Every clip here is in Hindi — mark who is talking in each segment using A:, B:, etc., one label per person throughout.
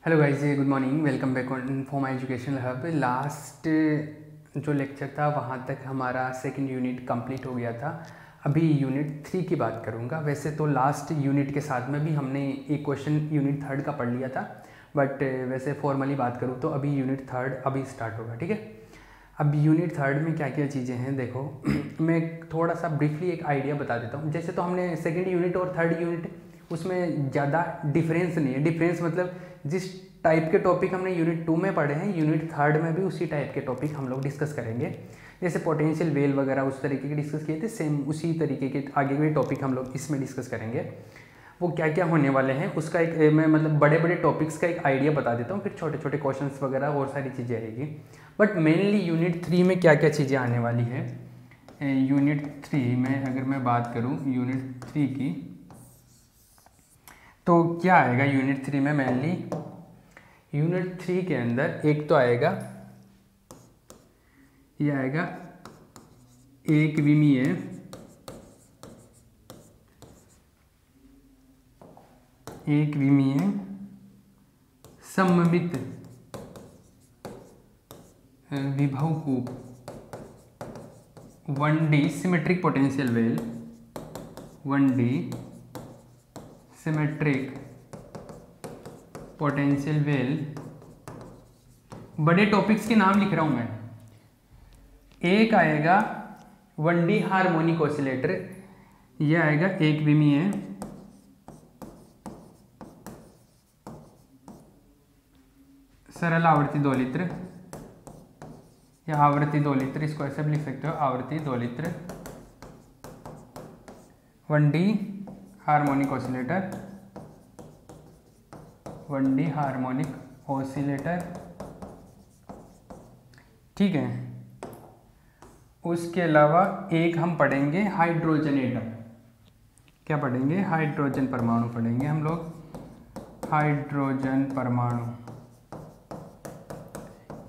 A: Hello guys, good morning. Welcome back on for my educational hub. Last जो लेक्चर था वहाँ तक हमारा सेकंड यूनिट कंप्लीट हो गया था। अभी यूनिट 3 की बात करूँगा। वैसे तो लास्ट यूनिट के साथ में भी हमने एक क्वेश्चन यूनिट 3 का पढ़ लिया था, बट वैसे फॉर्मली बात करूँ तो अभी यूनिट 3 अभी स्टार्ट होगा। ठीक है, अब यूनिट 3 में क्या क्या चीज़ें हैं देखो। मैं थोड़ा सा ब्रीफली एक आइडिया बता देता हूँ। जैसे तो हमने सेकेंड यूनिट और थर्ड यूनिट उसमें ज़्यादा डिफरेंस नहीं है। डिफरेंस मतलब जिस टाइप के टॉपिक हमने यूनिट 2 में पढ़े हैं, यूनिट 3 में भी उसी टाइप के टॉपिक हम लोग डिस्कस करेंगे। जैसे पोटेंशियल वेल वगैरह उस तरीके के डिस्कस किए थे, सेम उसी तरीके के आगे भी टॉपिक हम लोग इसमें डिस्कस करेंगे। वो क्या क्या होने वाले हैं उसका एक मैं मतलब बड़े बड़े टॉपिक्स का एक आइडिया बता देता हूँ, फिर छोटे छोटे क्वेश्चंस वगैरह और सारी चीज़ें आएगी। बट मेनली यूनिट 3 में क्या क्या चीज़ें आने वाली है। यूनिट 3 में अगर मैं बात करूँ यूनिट 3 की, तो क्या आएगा यूनिट 3 में। मेनली यूनिट 3 के अंदर एक तो आएगा, ये आएगा एक विमीय सममित विभवकूप 1D symmetric potential well, 1D symmetric potential well. बड़े टॉपिक्स के नाम लिख रहा हूं मैं। एक आएगा 1D हार्मोनिक ऑसिलेटर, यह आएगा एक विमीय सरल आवर्ती दोलित्र या आवर्ती दोलित्र, इसको ऐसे भी लिख सकते हो, आवर्ती दोलित्र 1D harmonic oscillator, 1D harmonic oscillator. ठीक है, उसके अलावा एक हम पढ़ेंगे हाइड्रोजन एटम। क्या पढ़ेंगे? हाइड्रोजन परमाणु पढ़ेंगे हम लोग। हाइड्रोजन परमाणु,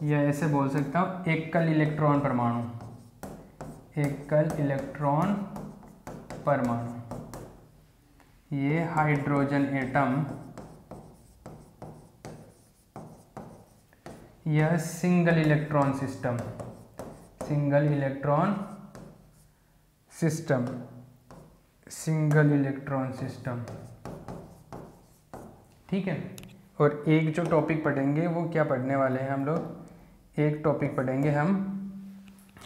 A: या ऐसे बोल सकता हूँ एकल इलेक्ट्रॉन परमाणु, एकल इलेक्ट्रॉन परमाणु। ये हाइड्रोजन एटम, यह single electron system, single electron system, single electron system. ठीक है, और एक जो टॉपिक पढ़ेंगे वो क्या पढ़ने वाले हैं हम लोग, एक टॉपिक पढ़ेंगे हम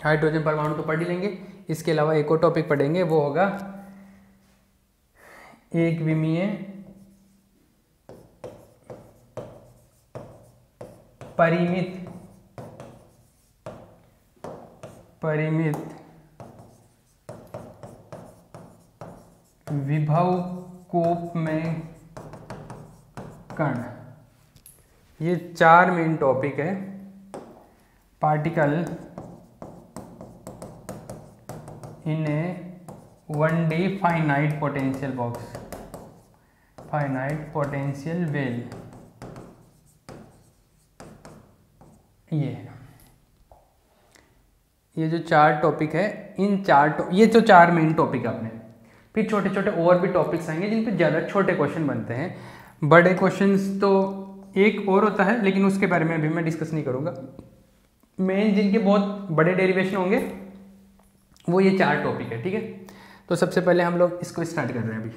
A: हाइड्रोजन परमाणु तो पढ़ ही लेंगे, इसके अलावा एक और टॉपिक पढ़ेंगे, वो होगा एक विमीय परिमित विभवकूप में कण। ये 4 मेन टॉपिक है। Particle in A 1D finite potential box, finite potential well. ये जो 4 टॉपिक है, इन ये तो 4 मेन टॉपिक अपने, फिर छोटे छोटे और भी टॉपिक्स आएंगे जिन पे ज़्यादा छोटे क्वेश्चन बनते हैं। बड़े क्वेश्चंस तो एक और होता है, लेकिन उसके बारे में अभी मैं डिस्कस नहीं करूँगा। मेन जिनके बहुत बड़े डेरिवेशन होंगे वो ये 4 टॉपिक है। ठीक है, तो सबसे पहले हम लोग इसको स्टार्ट कर रहे हैं अभी।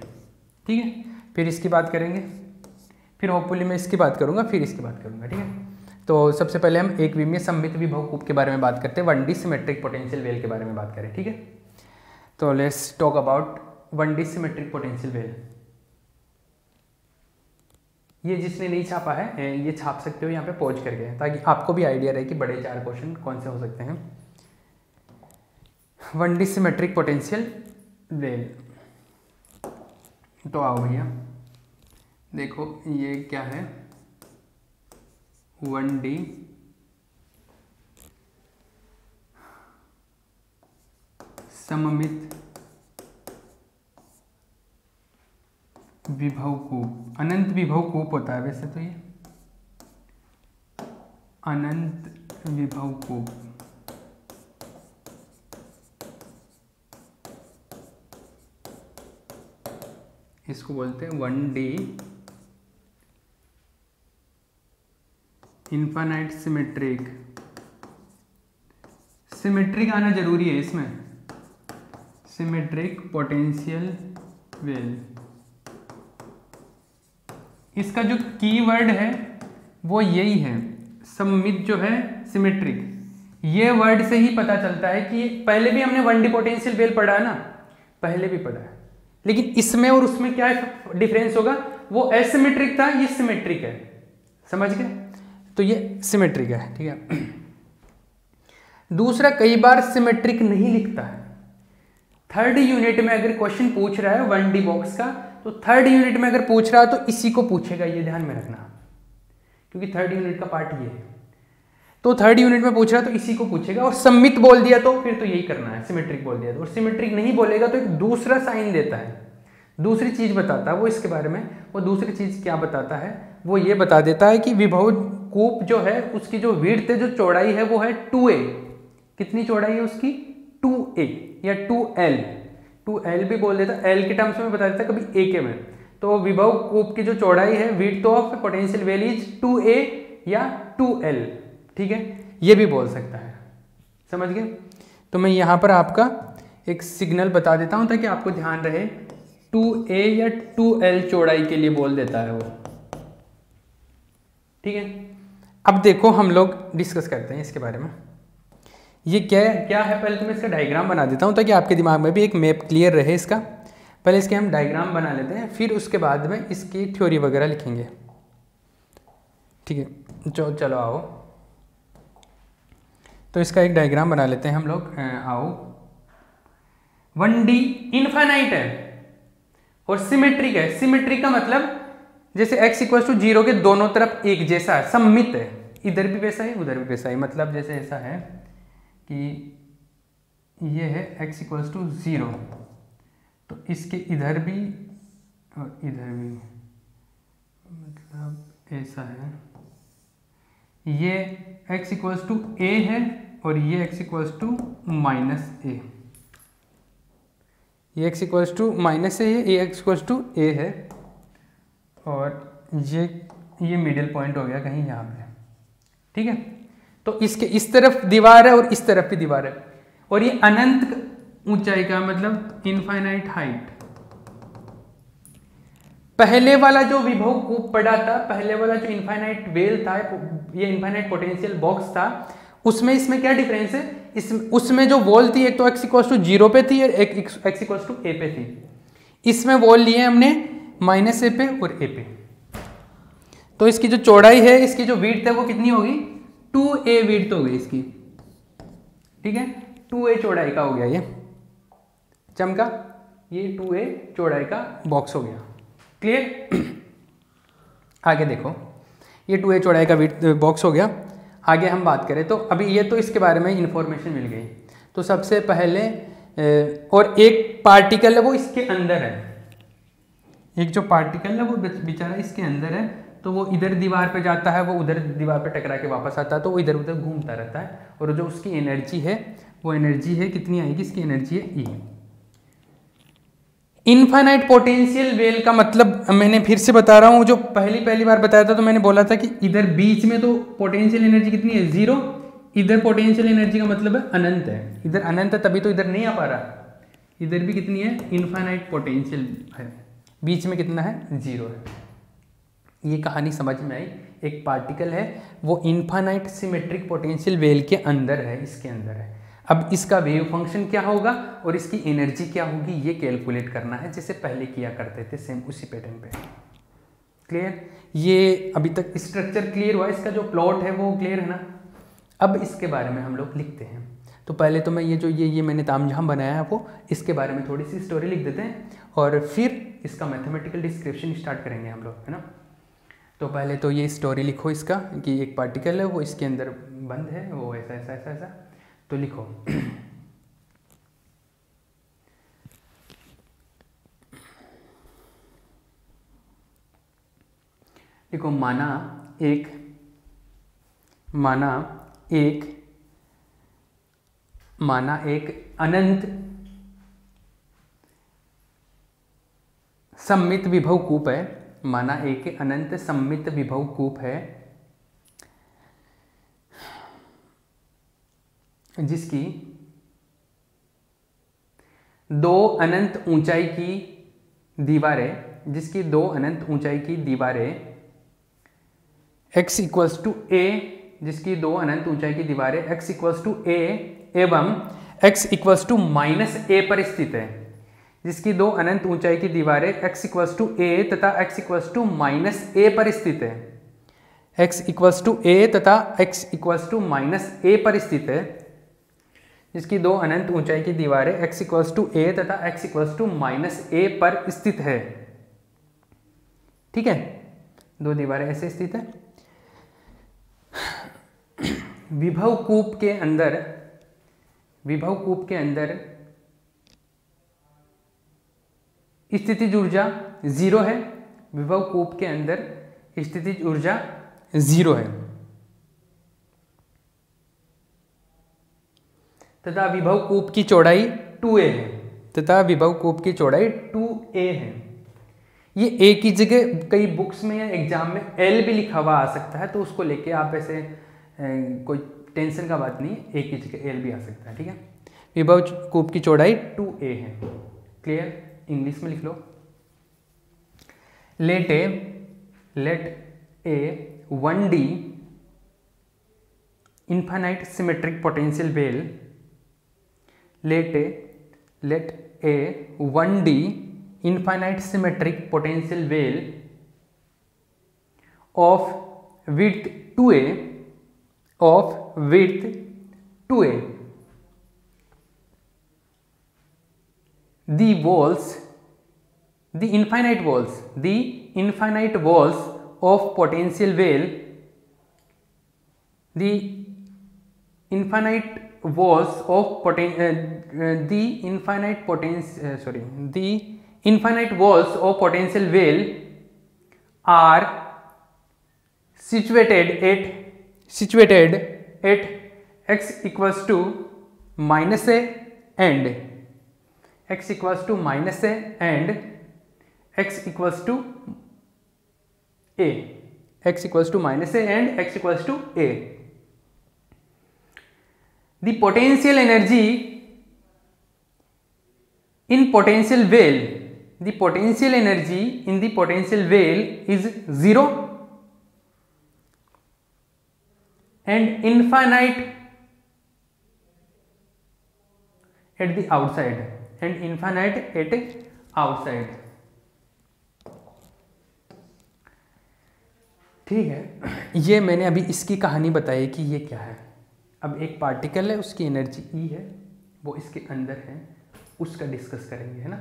A: ठीक है, फिर इसकी बात करेंगे, फिर होपफुली मैं इसकी बात करूँगा, फिर इसकी बात करूँगा। ठीक है, तो सबसे पहले हम एक विमीय सममित विभवकूप के बारे में बात करते हैं, 1D सिमेट्रिक पोटेंशियल वेल के बारे में बात करें। ठीक है, तो let's talk about 1D symmetric potential well. ये जिसने नहीं छापा है ये छाप सकते हो यहाँ पे पॉज करके, ताकि आपको भी आइडिया रहे कि बड़े 4 क्वेश्चन कौन से हो सकते हैं। 1D सिमेट्रिक पोटेंशियल वेल, तो आओ भैया देखो ये क्या है। 1D सममित विभवकूप, अनंत विभवकूप होता है वैसे तो ये, अनंत विभवकूप। इसको बोलते हैं 1D इनफाइनाइट सिमेट्रिक, सिमेट्रिक आना जरूरी है इसमें, सिमेट्रिक पोटेंशियल वेल। इसका जो कीवर्ड है वो यही है, सममित जो है सिमेट्रिक। ये वर्ड से ही पता चलता है कि पहले भी हमने 1D पोटेंशियल वेल पढ़ा है ना, पहले भी पढ़ा है, लेकिन इसमें और उसमें क्या डिफरेंस होगा, वो एसिमेट्रिक था, ये सिमेट्रिक है, समझ गए? तो ये सिमेट्रिक है, ठीक है। दूसरा, कई बार सिमेट्रिक नहीं लिखता है। थर्ड यूनिट में अगर क्वेश्चन पूछ रहा है 1D बॉक्स का, तो थर्ड यूनिट में अगर पूछ रहा है तो इसी को पूछेगा, ये ध्यान में रखना, क्योंकि थर्ड यूनिट का पार्ट ये है। तो थर्ड यूनिट में पूछ रहा है तो इसी को पूछेगा, और सममित बोल दिया तो फिर तो यही करना है, सिमेट्रिक बोल दिया तो, और सिमेट्रिक नहीं बोलेगा तो एक दूसरा साइन देता है, दूसरी चीज बताता है वो इसके बारे में। वो दूसरी चीज क्या बताता है, वो ये बता देता है कि विभव कूप जो है उसकी जो विड्थ है, जो चौड़ाई है वो है 2a। कितनी चौड़ाई है उसकी? 2a या 2l, 2l भी बोल देता, l के टर्म्स में बता देता कभी a के में। तो विभव कूप की जो चौड़ाई है, width of potential well is 2a या 2l, ठीक है, ये भी बोल सकता है, समझ गए? तो मैं यहाँ पर आपका एक सिग्नल बता देता हूँ ताकि आपको ध्यान रहे, 2a या 2l चौड़ाई के लिए बोल देता है वो, ठीक है। अब देखो हम लोग डिस्कस करते हैं इसके बारे में, ये क्या है। पहले तो मैं इसका डायग्राम बना देता हूँ ताकि आपके दिमाग में भी एक मैप क्लियर रहे इसका। पहले इसके हम डायग्राम बना लेते हैं, फिर उसके बाद में इसकी थ्योरी वगैरह लिखेंगे, ठीक है। चलो आओ, तो इसका एक डायग्राम बना लेते हैं हम लोग, आओ। 1D इनफाइनाइट है और सिमेट्रिक है। सिमेट्रिक का मतलब जैसे x = 0 के दोनों तरफ एक जैसा है, सममित है, इधर भी वैसा है उधर भी वैसा है। मतलब जैसे ऐसा है कि ये है x = 0, तो इसके इधर भी और इधर भी, मतलब ऐसा है, ये x = a है और ये x = -a, ये x = -a है, ये x = a है, और ये मिडिल पॉइंट हो गया कहीं यहाँ पे, ठीक है। तो इसके इस तरफ दीवार है और इस तरफ भी दीवार है, और ये अनंत ऊंचाई का मतलब इनफाइनाइट हाइट। पहले वाला जो विभव कूप पड़ा था, पहले वाला जो इनफाइनाइट वेल था, ये इनफाइनाइट पोटेंशियल बॉक्स था, उसमें इसमें क्या डिफरेंस है? उसमें जो वॉल थी एक तो x = 0 पे थी और एक x = a पे थी। इसमें वॉल लिए हमने -a पे और a पे। तो इसकी जो चौड़ाई है, इसकी जो विड्थ है वो कितनी होगी? 2a विड्थ हो गई इसकी, ठीक है, 2a चौड़ाई का हो गया ये चमका, ये 2a चौड़ाई का बॉक्स हो गया, क्लियर। आगे देखो, ये 2a चौड़ाई का विड्थ बॉक्स हो गया। आगे हम बात करें तो अभी ये तो इसके बारे में इंफॉर्मेशन मिल गई। तो सबसे पहले और एक पार्टिकल है वो इसके अंदर है, एक जो पार्टिकल है वो बेचारा इसके अंदर है, तो वो इधर दीवार पे जाता है, वो उधर दीवार पे टकरा के वापस आता है, तो वो इधर उधर घूमता रहता है, और जो उसकी एनर्जी है वो एनर्जी है कितनी आएगी? इसकी एनर्जी है E। इनफाइनाइट पोटेंशियल वेल का मतलब मैंने फिर से बता रहा हूँ, जो पहली बार बताया था तो मैंने बोला था कि इधर बीच में तो पोटेंशियल एनर्जी कितनी है? 0। इधर पोटेंशियल एनर्जी का मतलब है अनंत है, इधर अनंत है तभी तो इधर नहीं आ पा रहा। इधर भी कितनी है? इनफाइनाइट पोटेंशियल है, बीच में कितना है? 0 है। ये कहानी समझ में आई। एक पार्टिकल है वो इनफाइनाइट सिमेट्रिक पोटेंशियल वेल के अंदर है, इसके अंदर है। अब इसका वेव फंक्शन क्या होगा और इसकी एनर्जी क्या होगी ये कैलकुलेट करना है, जैसे पहले किया करते थे, सेम उसी पैटर्न पे। क्लियर? ये अभी तक स्ट्रक्चर क्लियर हुआ, इसका जो प्लॉट है वो क्लियर है ना। अब इसके बारे में हम लोग लिखते हैं। तो पहले तो मैं ये मैंने तामझाम बनाया है वो, इसके बारे में थोड़ी सी स्टोरी लिख देते हैं और फिर इसका मैथमेटिकल डिस्क्रिप्शन स्टार्ट करेंगे हम लोग, है ना। तो पहले तो ये स्टोरी लिखो इसका कि एक पार्टिकल है वो इसके अंदर बंद है, वो ऐसा ऐसा ऐसा ऐसा, तो लिखो देखो, माना एक अनंत सममित विभव कूप है। माना एक अनंत सममित विभव कूप है जिसकी दो अनंत ऊंचाई की दीवारें, जिसकी दो अनंत ऊंचाई की दीवारें x इक्वल्स टू ए, जिसकी दो अनंत ऊंचाई की दीवारें x इक्वल्स टू ए एवं x इक्वल्स टू माइनस ए पर स्थित है, जिसकी दो अनंत ऊंचाई की दीवारें x इक्वल्स टू ए तथा x इक्वल्स टू माइनस ए पर स्थित है, x इक्वल्स टू ए तथा x इक्वल्स टू माइनस ए पर स्थित है, जिसकी दो अनंत ऊंचाई की दीवारें x इक्वल्स टू ए तथा x इक्वल्स टू माइनस ए पर स्थित है। ठीक है, दो दीवारें ऐसे स्थित है। विभव कूप के अंदर स्थितिज ऊर्जा 0 है। विभव कूप के अंदर स्थितिज ऊर्जा 0 है तथा विभव कूप की चौड़ाई 2a है, तथा विभव कूप की चौड़ाई 2a है। ये ए की जगह कई बुक्स में या एग्जाम में एल भी लिखा हुआ आ सकता है, तो उसको लेके आप ऐसे कोई टेंशन का बात नहीं, ए की जगह एल भी आ सकता है। ठीक है, विभव कूप की चौड़ाई 2a है। क्लियर, इंग्लिश में लिख लो। Late A 1D infinite symmetric potential well, let a 1D infinite symmetric potential well of width 2a the infinite walls of potential well, the infinite walls of potential well are situated at x equals to minus a and x equals to minus a and x equals to a, x equals to minus a and x equals to a. The potential energy in potential well, the potential energy in the potential well is 0 and infinite at the outside, and infinite at outside. ठीक है, ये मैंने अभी इसकी कहानी बताई कि ये क्या है। अब एक पार्टिकल है, उसकी एनर्जी ई है, वो इसके अंदर है, उसका डिस्कस करेंगे, है ना।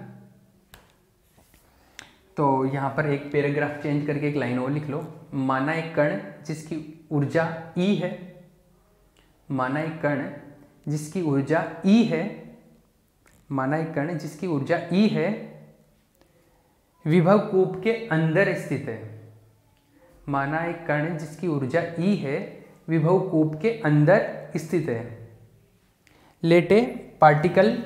A: तो यहाँ पर एक पैराग्राफ चेंज करके एक लाइन और लिख लो। माना एक कण जिसकी ऊर्जा ई है, माना एक कण जिसकी ऊर्जा ई है, माना एक कण जिसकी ऊर्जा ई है, विभव कूप के अंदर स्थित है। माना एक कण जिसकी ऊर्जा ई है, विभव कूप के अंदर स्थित है। Let a particle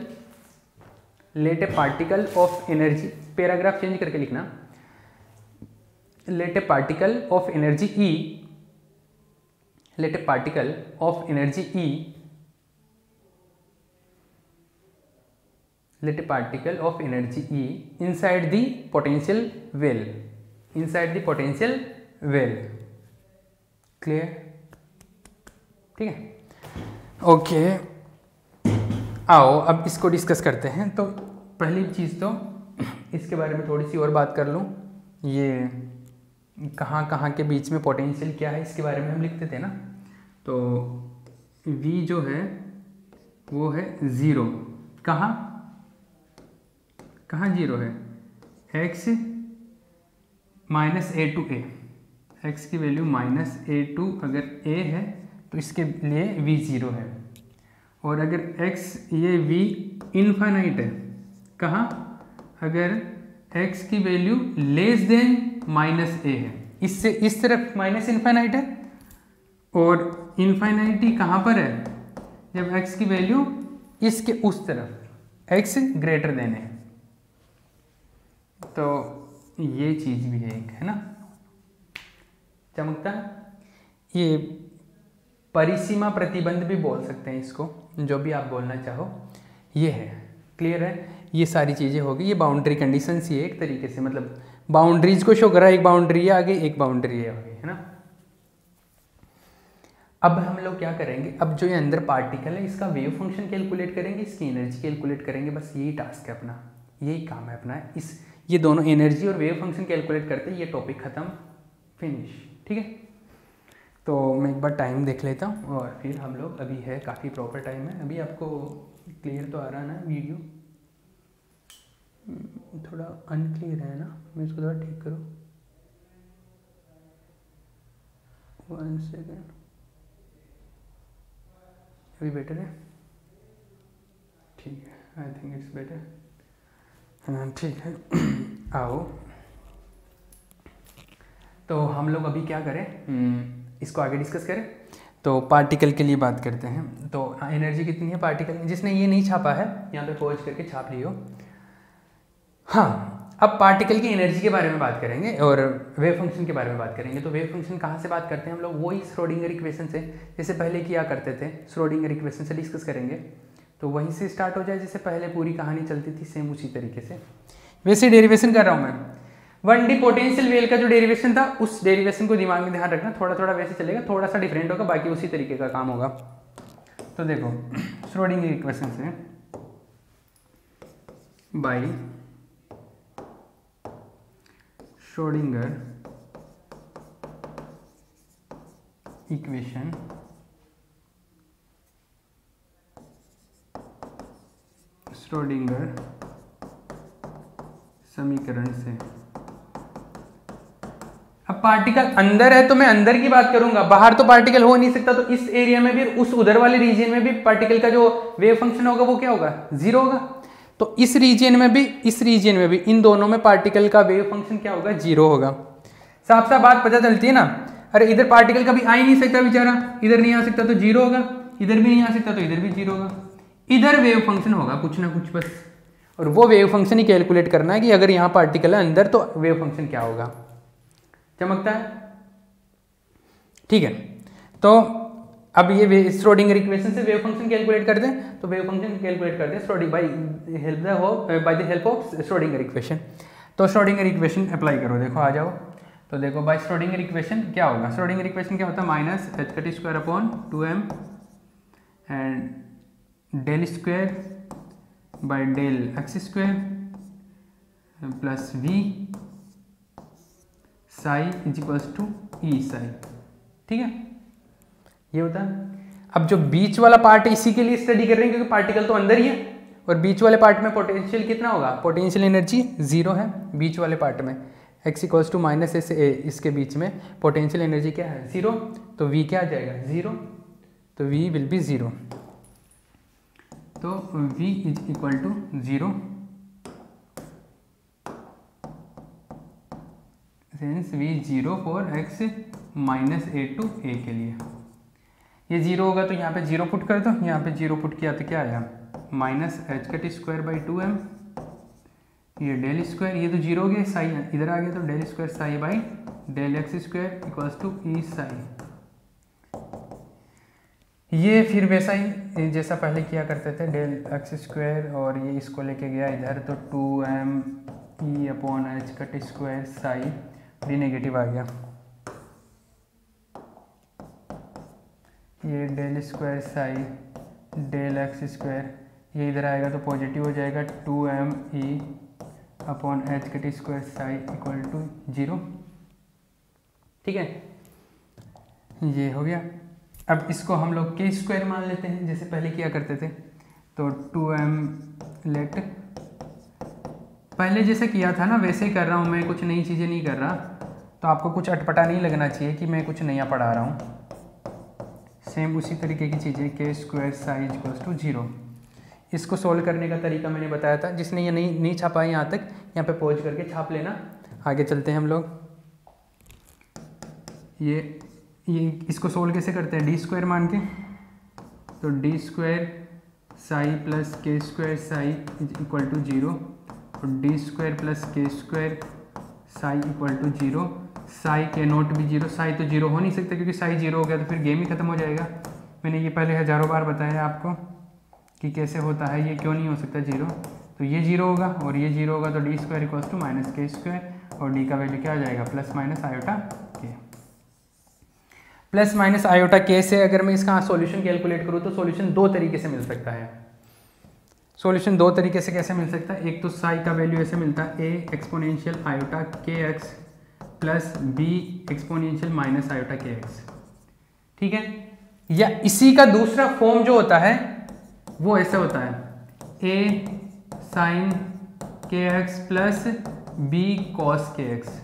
A: of energy, paragraph change करके लिखना। Let a particle of energy E, let a particle of energy E, let a particle of energy E inside the potential well, inside the potential well. Clear, ठीक है, ओके। आओ अब इसको डिस्कस करते हैं। तो पहली चीज़ तो इसके बारे में थोड़ी सी और बात कर लूँ। ये कहाँ के बीच में पोटेंशियल क्या है, इसके बारे में हम लिखते थे ना। तो V जो है वो है 0, कहाँ 0 है, x minus a to a, x की वैल्यू माइनस a2 अगर a है तो इसके लिए v 0 है। और अगर x ये v इनफाइनाइट है, कहाँ, अगर x की value less than minus a है, इससे इस तरफ माइनस इनफाइनाइट है, और इनफाइनाइटी कहाँ पर है, जब x की वैल्यू इसके उस तरफ x ग्रेटर देन है। तो ये चीज़ भी है एक, है ना, चमकता है। ये परिसीमा प्रतिबंध भी बोल सकते हैं इसको, जो भी आप बोलना चाहो। ये है, क्लियर है। ये सारी चीज़ें होगी, ये बाउंड्री कंडीशंस ही है एक तरीके से, मतलब बाउंड्रीज को शो करा, एक बाउंड्री है आगे, एक बाउंड्री है आगे, है ना। अब हम लोग क्या करेंगे, अब जो ये अंदर पार्टिकल है इसका वेव फंक्शन कैलकुलेट करेंगे, इसकी एनर्जी कैलकुलेट करेंगे, बस यही टास्क है अपना, यही काम है अपना। ये दोनों एनर्जी और वेव फंक्शन कैलकुलेट करते हैं, ये टॉपिक खत्म, फिनिश, ठीक है। तो मैं एक बार टाइम देख लेता हूँ और फिर हम लोग, अभी है काफ़ी प्रॉपर टाइम है। अभी आपको क्लियर तो आ रहा है ना वीडियो? थोड़ा अनक्लियर है ना, मैं इसको थोड़ा ठीक करूँ, 1 सेकेंड। अभी बेटर है? ठीक है, आई थिंक इट्स बेटर। ठीक है, आओ। तो हम लोग अभी क्या करें, इसको आगे डिस्कस करें। तो पार्टिकल के लिए बात करते हैं। तो एनर्जी कितनी है पार्टिकल में, जिसने ये नहीं छापा है यहाँ पे पॉज करके छाप लियो। हाँ, अब पार्टिकल की एनर्जी के बारे में बात करेंगे और वेव फंक्शन के बारे में बात करेंगे। तो वेव फंक्शन कहाँ से बात करते हैं हम लोग, वही श्रोडिंगर इक्वेशन से, जैसे पहले किया करते थे, श्रोडिंगर इक्वेशन से डिस्कस करेंगे। तो वहीं से स्टार्ट हो जाए, जैसे पहले पूरी कहानी चलती थी, सेम उसी तरीके से। वैसे डेरिवेशन कर रहा हूँ मैं। 1D पोटेंशियल वेल का जो डेरिवेशन था, उस डेरिवेशन को दिमाग में ध्यान रखना, थोड़ा थोड़ा वैसे चलेगा, थोड़ा सा डिफरेंट होगा, बाकी उसी तरीके का काम होगा। तो देखो, श्रोडिंगर इक्वेशन से बाई श्रोडिंगर इक्वेशन श्रोडिंगर समीकरण से। अब पार्टिकल अंदर है तो मैं अंदर की बात करूंगा, बाहर तो पार्टिकल हो नहीं सकता, तो इस एरिया में भी, उस उधर वाले रीजन में भी पार्टिकल का जो वेव फंक्शन होगा वो क्या होगा, 0 होगा। तो इस रीजन में भी, इस रीजन में भी, इन दोनों में पार्टिकल का वेव फंक्शन क्या होगा, 0 होगा। साफ साफ बात पता चलती है ना। अरे इधर पार्टिकल कभी आ ही नहीं सकता बेचारा, इधर नहीं आ सकता तो 0 होगा, इधर भी नहीं आ सकता तो इधर भी 0 होगा। इधर वेव फंक्शन होगा कुछ ना कुछ बस, और वो वेव फंक्शन ही कैलकुलेट करना है कि अगर यहाँ पार्टिकल है अंदर तो वेव फंक्शन क्या होगा। चमकता है, ठीक है। तो अब ये श्रोडिंगर इक्वेशन से वेव फंक्शन कैलकुलेट करते हैं। तो वेव फंक्शन कैलकुलेट करते हैं Schrodinger by the help of Schrodinger equation. तो श्रोडिंगर इक्वेशन अप्लाई करो, देखो आ जाओ। तो देखो बाय श्रोडिंगर इक्वेशन क्या होगा, श्रोडिंगर इक्वेशन क्या होता है, minus h²/2m and del square by del x² plus v psi is equals to E psi, ठीक है, ये होता है। अब जो बीच वाला पार्ट है इसी के लिए स्टडी कर रहे हैं, क्योंकि पार्टिकल तो अंदर ही है, और बीच वाले पार्ट में पोटेंशियल कितना होगा, पोटेंशियल एनर्जी 0 है बीच वाले पार्ट में, x equals to minus s a, इसके बीच में पोटेंशियल एनर्जी क्या है, 0। तो v क्या आ जाएगा, 0, तो v विल बी 0। तो v is equal to 0 since v 0 for x minus a to a के लिए। ये 0 होगा तो यहाँ पे 0 पुट कर दो, यहाँ पे 0 पुट किया तो क्या आया, माइनस h²/2m, ये डेल स्क्वायर, ये तो 0 हो गया, साई इधर आ गया तो del square psi by del x² equals to E psi. ये फिर वैसा ही जैसा पहले किया करते थे, डेल x², और ये इसको लेके गया इधर तो 2m e/h² साई, भी नेगेटिव आ गया, ये del square Sai del x², ये इधर आएगा तो पॉजिटिव हो जाएगा, 2m e/h² Sai equal to 0, ठीक है, ये हो गया। अब इसको हम लोग k² मान लेते हैं, जैसे पहले किया करते थे। तो 2m लेट, पहले जैसे किया था ना वैसे ही कर रहा हूँ मैं, कुछ नई चीज़ें नहीं कर रहा, तो आपको कुछ अटपटा नहीं लगना चाहिए कि मैं कुछ नया पढ़ा रहा हूँ। सेम उसी तरीके की चीज़ें, k² साई इक्वल्स टू 0। इसको सोल्व करने का तरीका मैंने बताया था, जिसने ये नहीं छापा है यहाँ तक, यहाँ पे पॉज करके छाप लेना। आगे चलते हैं हम लोग। ये इसको सोल्व कैसे करते हैं, d² मान के, तो d² psi plus k² psi equal to 0, और d² plus k² psi equal to 0, psi के नॉट भी जीरो, साई तो जीरो हो नहीं सकता क्योंकि साई जीरो हो गया तो फिर गेम ही खत्म हो जाएगा। मैंने ये पहले हज़ारों बार बताया आपको कि कैसे होता है, ये क्यों नहीं हो सकता जीरो। तो ये जीरो होगा और ये जीरो होगा, तो D square equals to minus K square, और डी का वैल्यू क्या आ जाएगा, plus minus iota K. Plus minus iota K से अगर मैं इसका सॉल्यूशन कैलकुलेट करूँ तो सॉल्यूशन दो तरीके से मिल सकता है। सॉल्यूशन दो तरीके से कैसे मिल सकता है, एक तो साई का वैल्यू ऐसे मिलता है A exponential iota K X plus B exponential minus iota K X, ठीक है। या इसी का दूसरा फॉर्म जो होता है वो ऐसे होता है ए साइन के एक्स प्लस बी कॉस के एक्स।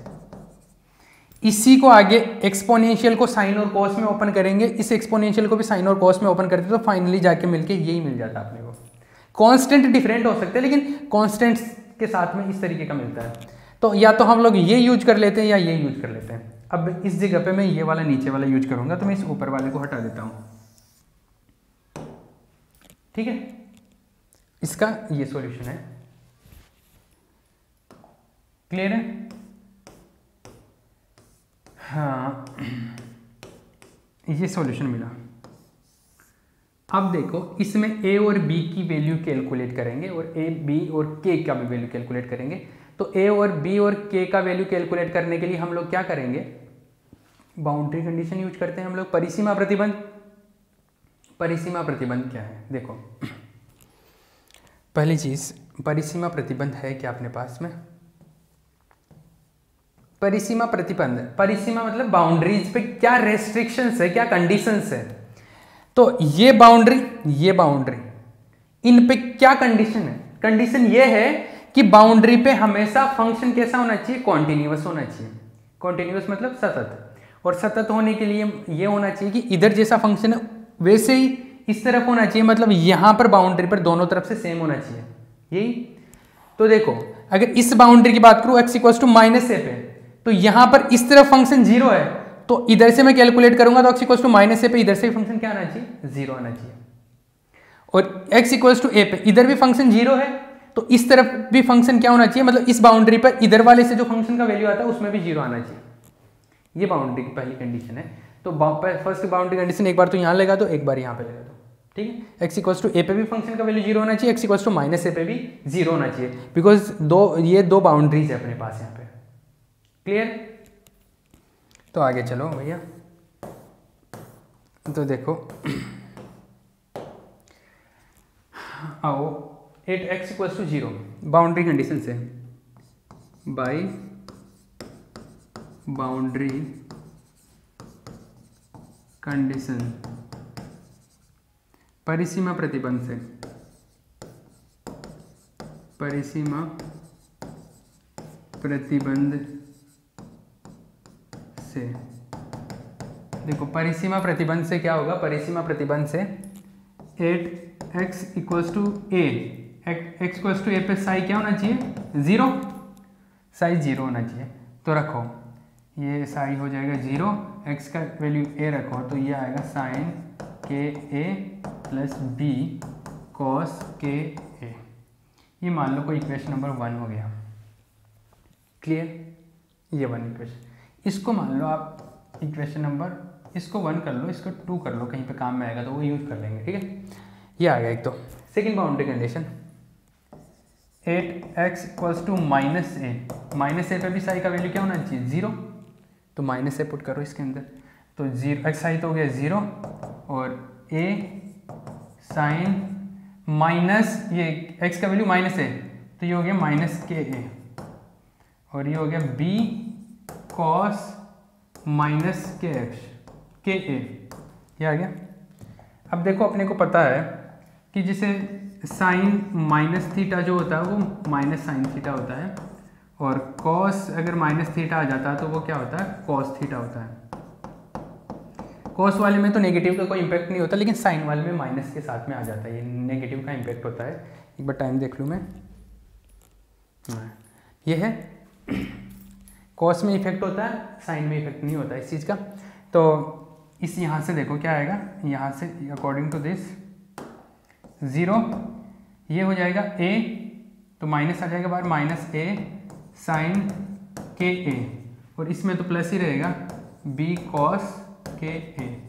A: इसी को आगे एक्सपोनेंशियल को साइन और कॉस में ओपन करेंगे, इस एक्सपोनेंशियल को भी साइन और कॉस में ओपन करते तो फाइनली जाके मिलके यही मिल जाता अपने को। कांस्टेंट डिफरेंट हो सकते हैं लेकिन कांस्टेंट्स के साथ में इस तरीके का मिलता है। तो या तो हम लोग ये यूज कर लेते हैं या ये यूज कर लेते हैं। अब इस जगह पे मैं ये वाला नीचे वाला यूज करूंगा, तो मैं इस ऊपर वाले को हटा देता हूं, ठीक है। इसका ये सॉल्यूशन है, क्लियर है। हाँ, ये सॉल्यूशन मिला। अब देखो इसमें a और b की वैल्यू कैलकुलेट करेंगे और a, b और k का भी वैल्यू कैलकुलेट करेंगे। तो a और b और k का वैल्यू कैलकुलेट करने के लिए हम लोग क्या करेंगे, बाउंड्री कंडीशन यूज करते हैं हम लोग, परिसीमा प्रतिबंध। परिसीमा प्रतिबंध क्या है, देखो पहली चीज परिसीमा प्रतिबंध है क्या अपने पास में। परिसीमा प्रतिबंध, परिसीमा मतलब बाउंड्रीज पे क्या रेस्ट्रिक्शंस है, क्या कंडीशंस है। तो ये बाउंड्री इन पे क्या कंडीशन है, कंडीशन ये है कि बाउंड्री पे हमेशा फंक्शन कैसा होना चाहिए, कॉन्टिन्यूअस होना चाहिए। कॉन्टिन्यूअस मतलब सतत, और सतत होने के लिए ये होना चाहिए कि इधर जैसा फंक्शन है वैसे ही इस तरफ होना चाहिए, मतलब यहां पर बाउंड्री पर दोनों तरफ से सेम होना चाहिए, यही। तो देखो अगर इस बाउंड्री की बात करूं x equals to minus a पे, तो यहां पर इस तरफ फंक्शन जीरो है, तो इधर से मैं कैलकुलेट करूंगा तो x equals to minus a पे इधर से फंक्शन क्या आना चाहिए, जीरो आना चाहिए। और x इक्वल्स टू ए पे इधर भी फंक्शन जीरो है, तो इस तरफ भी फंक्शन क्या होना चाहिए, मतलब इस बाउंड्री पर इधर वाले से जो फंक्शन का वैल्यू आता है उसमें भी जीरो आना चाहिए। ये बाउंड्री की पहली कंडीशन है। तो फर्स्ट बाउंड्री कंडीशन एक बार तो यहाँ लगा दो, एक बार यहाँ पे लगा दो, ठीक है। x इक्वल्स टू ए पे भी फंक्शन का वैल्यू जीरो होना चाहिए, x equals to minus a पे भी जीरो होना चाहिए, बिकॉज ये दो बाउंड्रीज है अपने पास यहाँ पे, क्लियर। तो आगे चलो भैया, तो देखो आओ 8x equals to zero boundary condition से, बाई बाउंड्री कंडीशन परिसीमा प्रतिबंध से, परिसीमा प्रतिबंध से। देखो परिसीमा प्रतिबंध से क्या होगा, परिसीमा प्रतिबंध से 8x equals to a, x equals to a पे साई क्या होना चाहिए, जीरो, साई जीरो होना चाहिए। तो रखो ये साई हो जाएगा जीरो, x का वैल्यू a रखो तो ये आएगा साइन के ए प्लस बी कॉस के ए। ये मान लो कोई इक्वेशन नंबर 1 हो गया, क्लियर। ये 1 इक्वेशन, इसको मान लो आप इक्वेशन नंबर, इसको 1 कर लो, इसको 2 कर लो, कहीं पे काम में आएगा तो वो यूज कर लेंगे, ठीक है। ये आ गया एक। तो second boundary condition 8x equals to minus a, minus a पे भी साई का वैल्यू क्या होना चाहिए, जीरो, तो माइनस ए पुट करो इसके अंदर, तो जीरो एक्स साई तो हो गया जीरो, और ए साइन माइनस ये x का वैल्यू माइनस है तो ये हो गया माइनस के ए, और ये हो गया b कॉस माइनस के एक्स के ए, ये आ गया। अब देखो अपने को पता है कि जिसे साइन माइनस थीटा जो होता है वो माइनस साइन थीटा होता है, और कॉस अगर माइनस थीटा आ जाता है तो वो क्या होता है, कॉस थीटा होता है। कॉस वाले में तो नेगेटिव का कोई इम्पैक्ट नहीं होता, लेकिन साइन वाले में माइनस के साथ में आ जाता है, ये नेगेटिव का इम्पैक्ट होता है। एक बार टाइम देख लूँ मैं, ये है कॉस में इफेक्ट होता है, साइन में इफेक्ट नहीं होता इस चीज़ का। तो इस यहाँ से देखो क्या आएगा, यहाँ से अकॉर्डिंग टू दिस ज़ीरो, ये हो जाएगा a, तो माइनस आ जाएगा बाहर, माइनस ए साइन के ए, और इसमें तो प्लस ही रहेगा, बी कॉस के ए,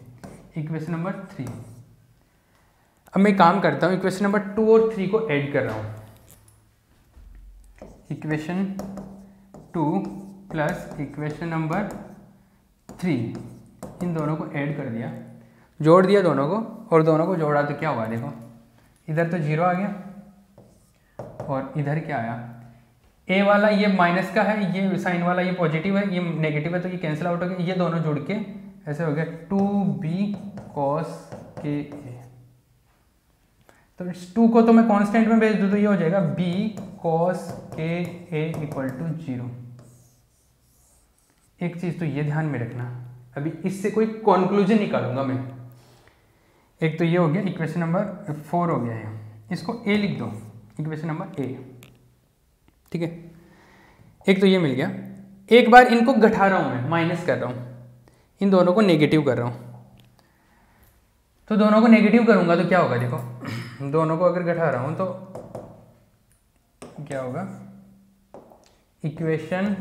A: इक्वेशन नंबर 3। अब मैं काम करता हूँ, इक्वेशन नंबर 2 और 3 को ऐड कर रहा हूँ। इक्वेशन 2 प्लस इक्वेशन नंबर 3, इन दोनों को ऐड कर दिया, जोड़ दिया दोनों को, और दोनों को जोड़ा तो क्या हुआ देखो, इधर तो 0 आ गया और इधर क्या आया, ए वाला ये माइनस का है, ये साइन वाला ये पॉजिटिव है, ये नेगेटिव है, तो ये कैंसिल आउट हो गया, ये दोनों जुड़ के ऐसे हो गया 2b कॉस के ए। तो इस 2 को तो मैं कांस्टेंट में भेज दूँ तो ये हो जाएगा b कॉस के ए इक्वल टू 0। एक चीज़ तो ये ध्यान में रखना, अभी इससे कोई कंक्लूजन निकालूंगा मैं। एक तो ये हो गया, इक्वेशन नंबर 4 हो गया है, इसको a लिख दो, इक्वेशन नंबर a, ठीक है। एक तो ये मिल गया। एक बार इनको घटा रहा हूँ मैं, माइनस कर रहा हूँ, इन दोनों को नेगेटिव कर रहा हूँ। तो दोनों को नेगेटिव करूँगा तो क्या होगा देखो, दोनों को अगर घटा रहा हूँ तो क्या होगा, इक्वेशन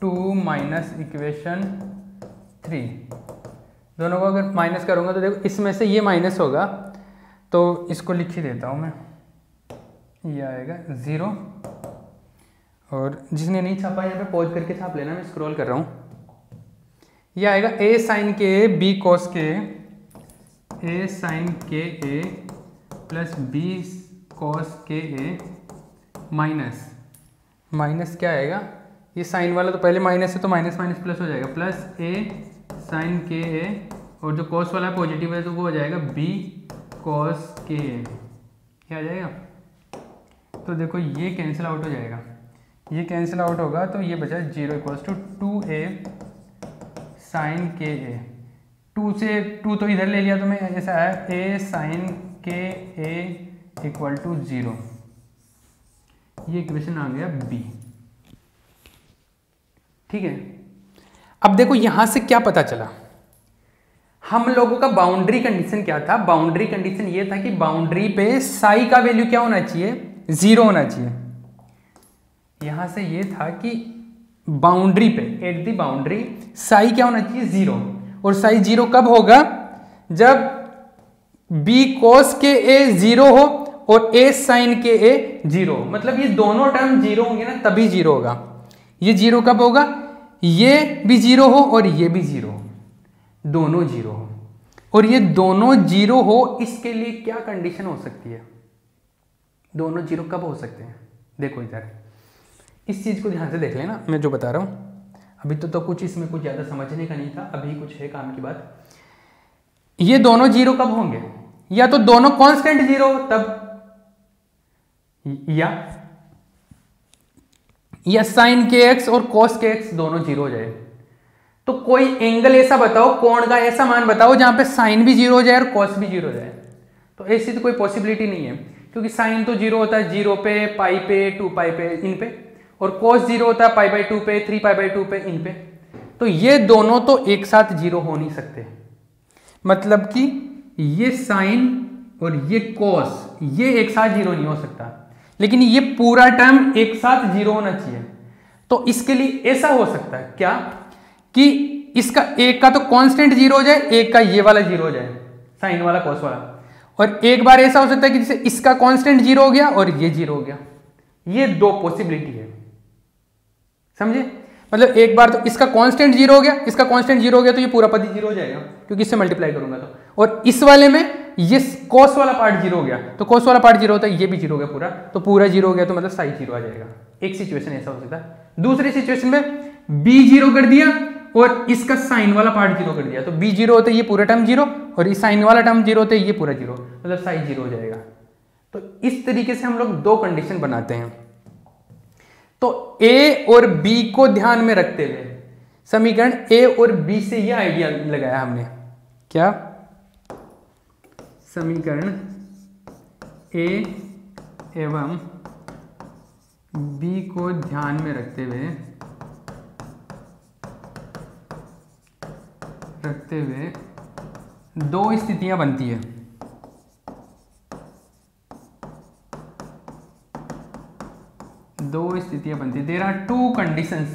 A: 2 माइनस इक्वेशन 3, दोनों को अगर माइनस करूँगा तो देखो इसमें से ये माइनस होगा, तो इसको लिख ही देता हूँ मैं, ये आएगा 0। और जिसने नहीं छापा यहाँ पे पॉज करके छाप लेना, मैं स्क्रॉल कर रहा हूँ। ये आएगा a साइन के ए बी कॉस के ए साइन के ए प्लस बी कॉस के ए माइनस, माइनस क्या आएगा, ये साइन वाला तो पहले माइनस है तो माइनस माइनस प्लस हो जाएगा, प्लस a साइन के ए, और जो कॉस वाला पॉजिटिव है तो वो हो जाएगा b कॉस के ए, क्या आ जाएगा। तो देखो ये कैंसिल आउट हो जाएगा, ये कैंसिल आउट होगा तो ये बचा 0 इक्वल्स टू 2a साइन के ए, 2 से 2 तो इधर ले लिया तो मैं ऐसा आया a साइन के ए इक्वल टू 0, ये इक्वेशन आ गया b, ठीक है। अब देखो यहां से क्या पता चला, हम लोगों का बाउंड्री कंडीशन क्या था, बाउंड्री कंडीशन ये था कि बाउंड्री पे साई का वैल्यू क्या होना चाहिए, 0 होना चाहिए। यहां से ये था कि बाउंड्री पे, एट दी बाउंड्री साई क्या होना चाहिए, 0, और साई 0 कब होगा, जब b cos के a 0 हो और a sin के a 0, मतलब ये दोनों टर्म 0 होंगे ना तभी 0 होगा। ये 0 कब होगा, ये भी 0 हो और ये भी 0 हो, दोनों 0 हो, और ये दोनों 0 हो, इसके लिए क्या कंडीशन हो सकती है, दोनों 0 कब हो सकते हैं, देखो इधर इस चीज को ध्यान से देख लेना, मैं जो बता रहा हूं अभी तो कुछ इसमें कुछ ज्यादा समझने का नहीं था, अभी कुछ है काम की बात। ये दोनों 0 कब होंगे, या तो दोनों कांस्टेंट 0 तब, या साइन के एक्स और कॉस के एक्स दोनों 0 हो जाए। तो कोई एंगल ऐसा बताओ, कोण का ऐसा मान बताओ जहां पे साइन भी 0 हो जाए और कॉस भी 0 हो जाए। तो ऐसी तो कोई पॉसिबिलिटी नहीं है, क्योंकि साइन तो 0 होता है 0 पे, पाई पे, 2 पाई पे, इन पे, और कॉस 0 होता है पाई बाई 2 पे, 3 पाई बाई 2 पे, इन पे। तो ये दोनों तो एक साथ 0 हो नहीं सकते, मतलब कि ये साइन और ये कॉस ये एक साथ 0 नहीं हो सकता, लेकिन ये पूरा टर्म एक साथ 0 होना चाहिए। तो इसके लिए ऐसा हो सकता है क्या कि इसका एक का तो कांस्टेंट 0 हो जाए, एक का ये वाला 0 हो जाए, साइन वाला कॉस वाला, और एक बार ऐसा हो सकता है कि जैसे इसका कांस्टेंट 0 हो गया और ये 0 हो गया। ये दो पॉसिबिलिटी है, समझे, मतलब एक बार तो इसका कांस्टेंट 0 हो गया, इसका कांस्टेंट 0 हो गया तो ये पूरा पद 0 हो जाएगा क्योंकि इससे मल्टीप्लाई करूंगा तो, और इस वाले में ये कॉस वाला पार्ट 0 हो गया तो कॉस वाला पार्ट 0 होता है, ये भी 0 हो गया पूरा, तो पूरा 0 हो गया तो मतलब साइन 0 आ जाएगा। एक सिचुएशन ऐसा हो सकता है। दूसरी सिचुएशन में b 0 कर दिया और इसका साइन वाला पार्ट 0 कर दिया, तो b 0 होते ये पूरा टर्म 0 और इस साइन वाला टर्म 0 होते ये पूरा 0, मतलब साइन 0 हो जाएगा। तो इस तरीके से हम लोग दो कंडीशन बनाते हैं। तो a और b को ध्यान में रखते हुए समीकरण a और b से यह आइडिया लगाया हमने, क्या, समीकरण a एवं b को ध्यान में रखते हुए दो स्थितियां बनती है। There are to conditions